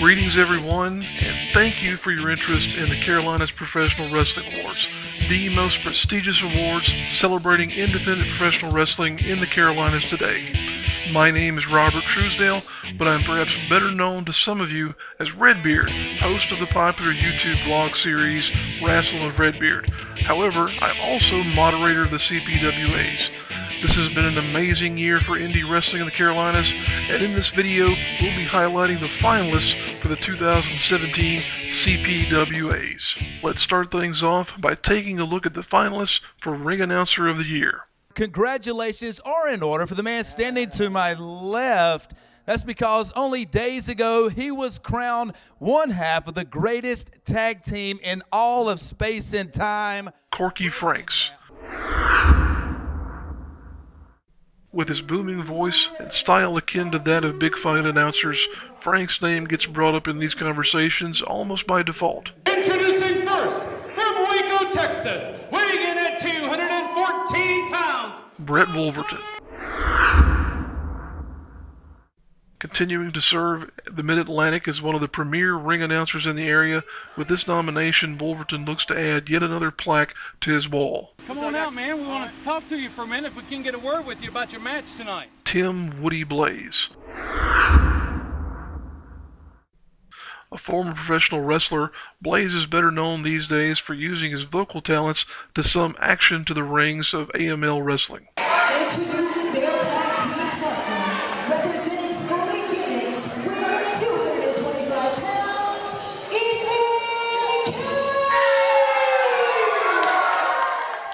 Greetings everyone, and thank you for your interest in the Carolinas Professional Wrestling Awards, the most prestigious awards celebrating independent professional wrestling in the Carolinas today. My name is Robert Truesdale, but I'm perhaps better known to some of you as Redbeard, host of the popular YouTube vlog series Wrestling with Redbeard. However, I'm also moderator of the CPWAs. This has been an amazing year for indie wrestling in the Carolinas, and in this video, we'll be highlighting the finalists for the 2017 CPWAs. Let's start things off by taking a look at the finalists for Ring Announcer of the Year. Congratulations are in order for the man standing to my left. That's because only days ago, he was crowned one half of the greatest tag team in all of space and time. Corky Franks. With his booming voice and style akin to that of big fight announcers, Frank's name gets brought up in these conversations almost by default. Introducing first, from Waco, Texas, weighing in at 214 pounds, Brett Wolverton. Continuing to serve the Mid-Atlantic as one of the premier ring announcers in the area, with this nomination, Wolverton looks to add yet another plaque to his wall. Come on out, man. We want to talk to you for a minute if we can get a word with you about your match tonight. Tim Woody Blaze. A former professional wrestler, Blaze is better known these days for using his vocal talents to sum action to the rings of AML wrestling. Introducing their tag team partner, representing fully Gimmick, weighing 225 pounds, Ethan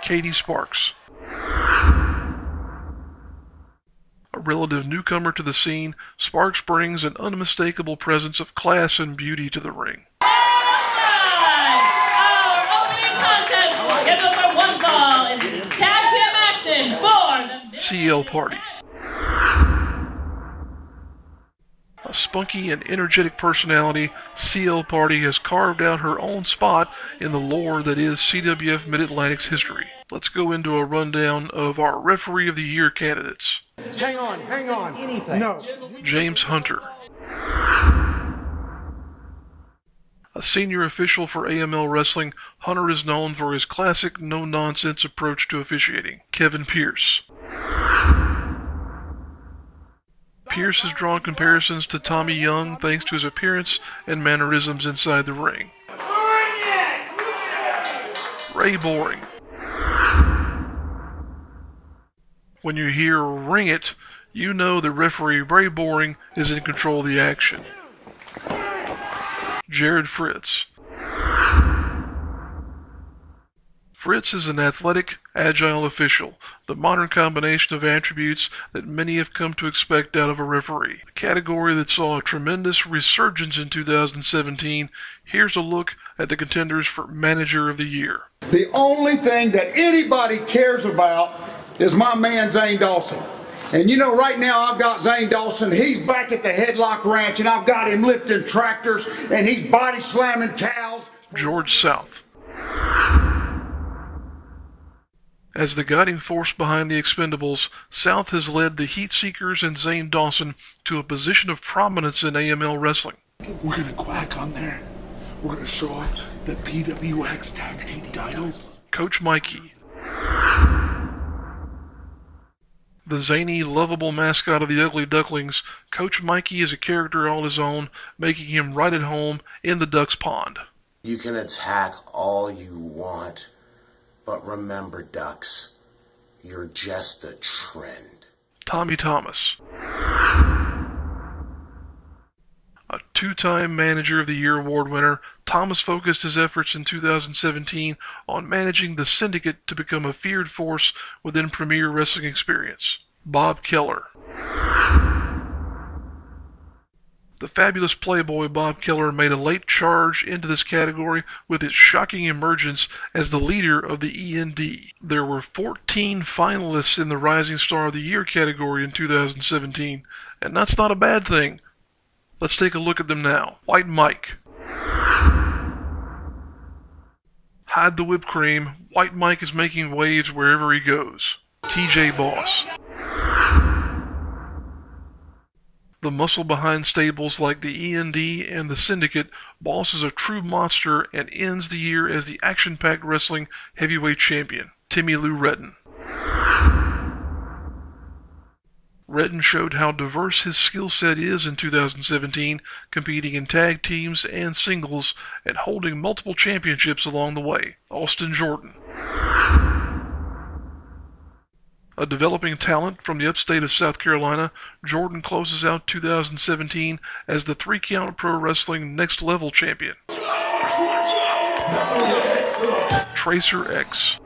Katie Sparks. A relative newcomer to the scene, Sparks brings an unmistakable presence of class and beauty to the ring. Our opening contest scheduled for one fall in tag team action for the CL Party. A spunky and energetic personality, CL Party has carved out her own spot in the lore that is CWF Mid-Atlantic's history. Let's go into a rundown of our Referee of the Year candidates. Hang on. Anything. No. James Hunter. A senior official for AML Wrestling, Hunter is known for his classic no-nonsense approach to officiating. Kevin Pierce. Pierce has drawn comparisons to Tommy Young thanks to his appearance and mannerisms inside the ring. Ray Boring. When you hear "ring it," you know the referee Ray Boring is in control of the action. Jared Fritz. Fritz is an athletic, agile official, the modern combination of attributes that many have come to expect out of a referee. A category that saw a tremendous resurgence in 2017. Here's a look at the contenders for Manager of the Year. The only thing that anybody cares about is my man Zane Dawson. And you know, right now I've got Zane Dawson, he's back at the Headlock Ranch, and I've got him lifting tractors, and he's body slamming cows. George South. As the guiding force behind the Expendables, South has led the Heat Seekers and Zane Dawson to a position of prominence in AML wrestling. We're gonna quack on there. We're gonna show off the PWX tag team titles. Coach Mikey. The zany, lovable mascot of the Ugly Ducklings, Coach Mikey is a character all his own, making him right at home in the Ducks Pond. You can attack all you want, but remember, Ducks, you're just a trend. Tommy Thomas. A two-time Manager of the Year award winner, Thomas focused his efforts in 2017 on managing the Syndicate to become a feared force within Premier Wrestling Experience. Bob Keller. The fabulous Playboy Bob Keller made a late charge into this category with his shocking emergence as the leader of the END. There were 14 finalists in the Rising Star of the Year category in 2017, and that's not a bad thing. Let's take a look at them now. White Mike. Hide the whipped cream. White Mike is making waves wherever he goes. TJ Boss. The muscle behind stables like the E&D and the Syndicate, Boss is a true monster and ends the year as the action-packed wrestling heavyweight champion, Timmy Lou Retton. Retton showed how diverse his skill set is in 2017, competing in tag teams and singles and holding multiple championships along the way. Austin Jordan. A developing talent from the upstate of South Carolina, Jordan closes out 2017 as the 3-count pro wrestling next level champion. Tracer X.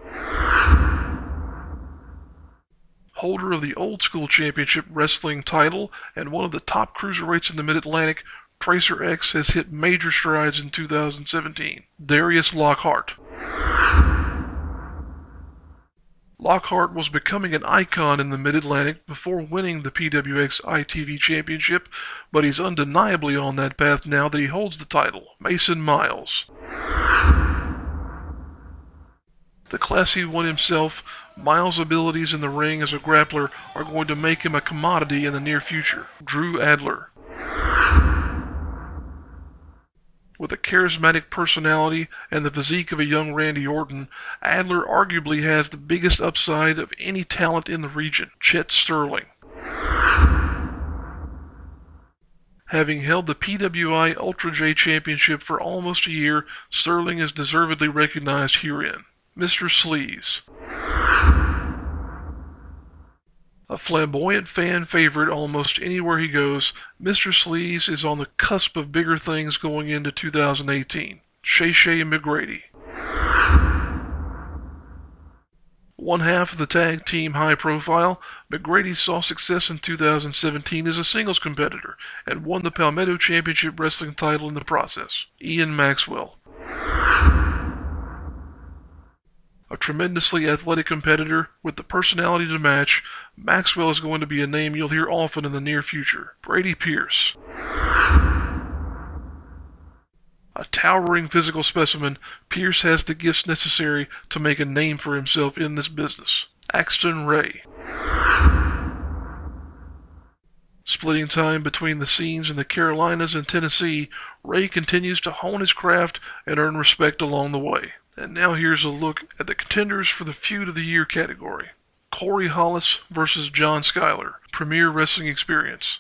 Holder of the Old School Championship Wrestling title and one of the top cruiserweights in the Mid-Atlantic, Tracer X has hit major strides in 2017. Darius Lockhart. Lockhart was becoming an icon in the Mid-Atlantic before winning the PWX ITV Championship, but he's undeniably on that path now that he holds the title. Mason Miles. The classy one himself, Miles' abilities in the ring as a grappler are going to make him a commodity in the near future. Drew Adler. With a charismatic personality and the physique of a young Randy Orton, Adler arguably has the biggest upside of any talent in the region. Chet Sterling. Having held the PWI Ultra J Championship for almost a year, Sterling is deservedly recognized herein. Mr. Sleaze. A flamboyant fan favorite almost anywhere he goes, Mr. Sleaze is on the cusp of bigger things going into 2018. Shay McGrady. One half of the tag team High Profile, McGrady saw success in 2017 as a singles competitor and won the Palmetto Championship Wrestling title in the process. Ian Maxwell. A tremendously athletic competitor with the personality to match, Maxwell is going to be a name you'll hear often in the near future. Brady Pierce. A towering physical specimen, Pierce has the gifts necessary to make a name for himself in this business. Axton Ray. Splitting time between the scenes in the Carolinas and Tennessee, Ray continues to hone his craft and earn respect along the way. And now here's a look at the contenders for the Feud of the Year category. Corey Hollis versus John Schuyler, Premier Wrestling Experience.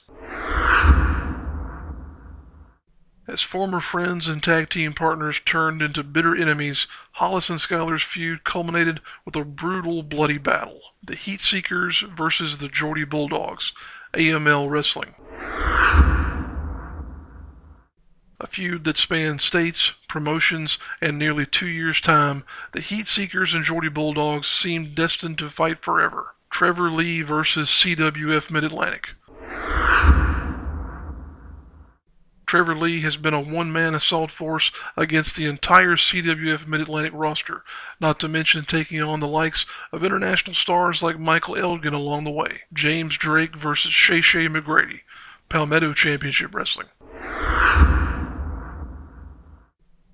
As former friends and tag team partners turned into bitter enemies, Hollis and Schuyler's feud culminated with a brutal, bloody battle. The Heat Seekers versus the Geordie Bulldogs, AML Wrestling. A feud that spanned states, promotions, and nearly 2 years' time, the Heat Seekers and Geordie Bulldogs seemed destined to fight forever. Trevor Lee versus CWF Mid-Atlantic. Trevor Lee has been a one-man assault force against the entire CWF Mid-Atlantic roster, not to mention taking on the likes of international stars like Michael Elgin along the way. James Drake versus Shay McGrady, Palmetto Championship Wrestling.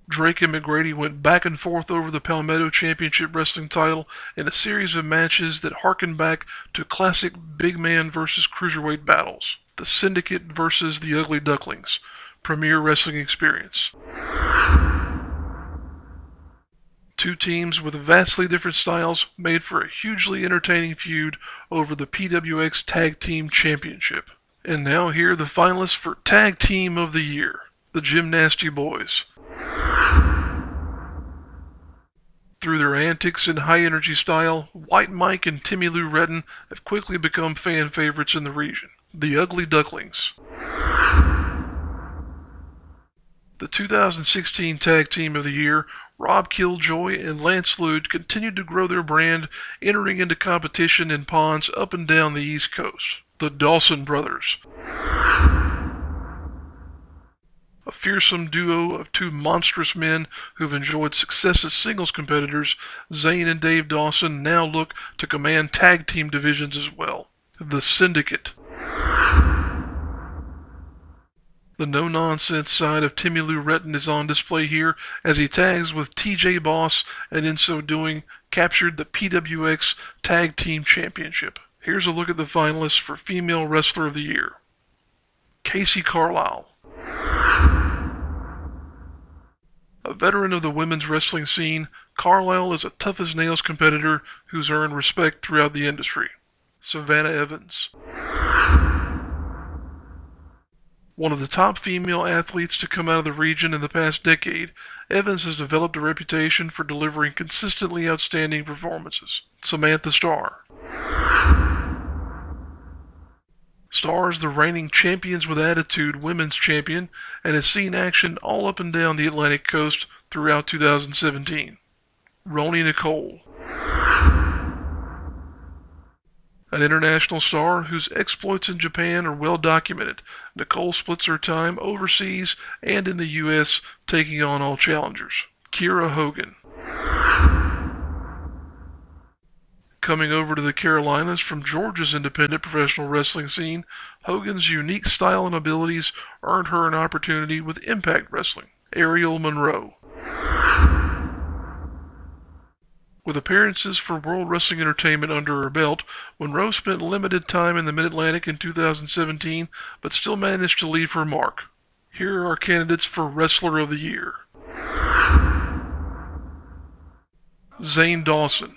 Drake and McGrady went back and forth over the Palmetto Championship Wrestling title in a series of matches that harken back to classic big man versus cruiserweight battles. The Syndicate versus the Ugly Ducklings, Premier Wrestling Experience. Two teams with vastly different styles made for a hugely entertaining feud over the PWX Tag Team Championship. And now here are the finalists for Tag Team of the Year, the Gymnasty Boys. Through their antics and high-energy style, White Mike and Timmy Lou Retton have quickly become fan favorites in the region. The Ugly Ducklings. The 2016 Tag Team of the Year, Rob Killjoy and Lance Lude continued to grow their brand, entering into competition in ponds up and down the East Coast. The Dawson Brothers. A fearsome duo of two monstrous men who've enjoyed success as singles competitors, Zane and Dave Dawson now look to command tag team divisions as well. The Syndicate. The no-nonsense side of Timmy Lou Retton is on display here as he tags with TJ Boss and in so doing captured the PWX Tag Team Championship. Here's a look at the finalists for Female Wrestler of the Year. Casey Carlisle. A veteran of the women's wrestling scene, Carlisle is a tough-as-nails competitor who's earned respect throughout the industry. Savannah Evans. One of the top female athletes to come out of the region in the past decade, Evans has developed a reputation for delivering consistently outstanding performances. Samantha Starr. Starr is the reigning Champions with Attitude women's champion and has seen action all up and down the Atlantic coast throughout 2017. Roni Nicole. An international star whose exploits in Japan are well documented, Nicole splits her time overseas and in the U.S., taking on all challengers. Kiera Hogan. Coming over to the Carolinas from Georgia's independent professional wrestling scene, Hogan's unique style and abilities earned her an opportunity with Impact Wrestling. Ariel Monroe. With appearances for World Wrestling Entertainment under her belt, Monroe spent limited time in the Mid-Atlantic in 2017, but still managed to leave her mark. Here are our candidates for Wrestler of the Year. Zane Dawson.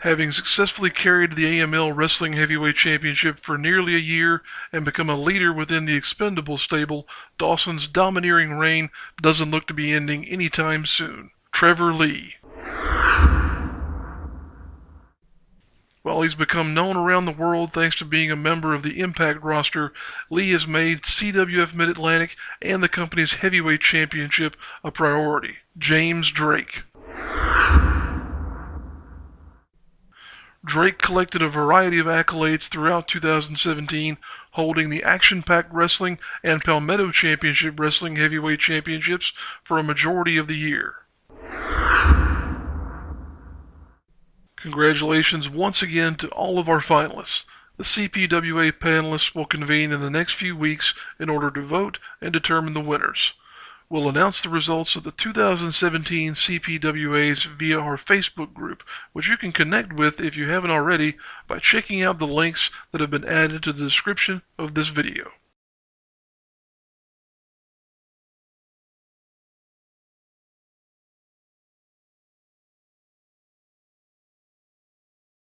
Having successfully carried the AML Wrestling Heavyweight Championship for nearly a year and become a leader within the Expendables stable, Dawson's domineering reign doesn't look to be ending anytime soon. Trevor Lee. While he's become known around the world thanks to being a member of the Impact roster, Lee has made CWF Mid-Atlantic and the company's heavyweight championship a priority. James Drake. Drake collected a variety of accolades throughout 2017, holding the Action Pack Wrestling and Palmetto Championship Wrestling Heavyweight Championships for a majority of the year. Congratulations once again to all of our finalists. The CPWA panelists will convene in the next few weeks in order to vote and determine the winners. We'll announce the results of the 2017 CPWAs via our Facebook group, which you can connect with if you haven't already by checking out the links that have been added to the description of this video.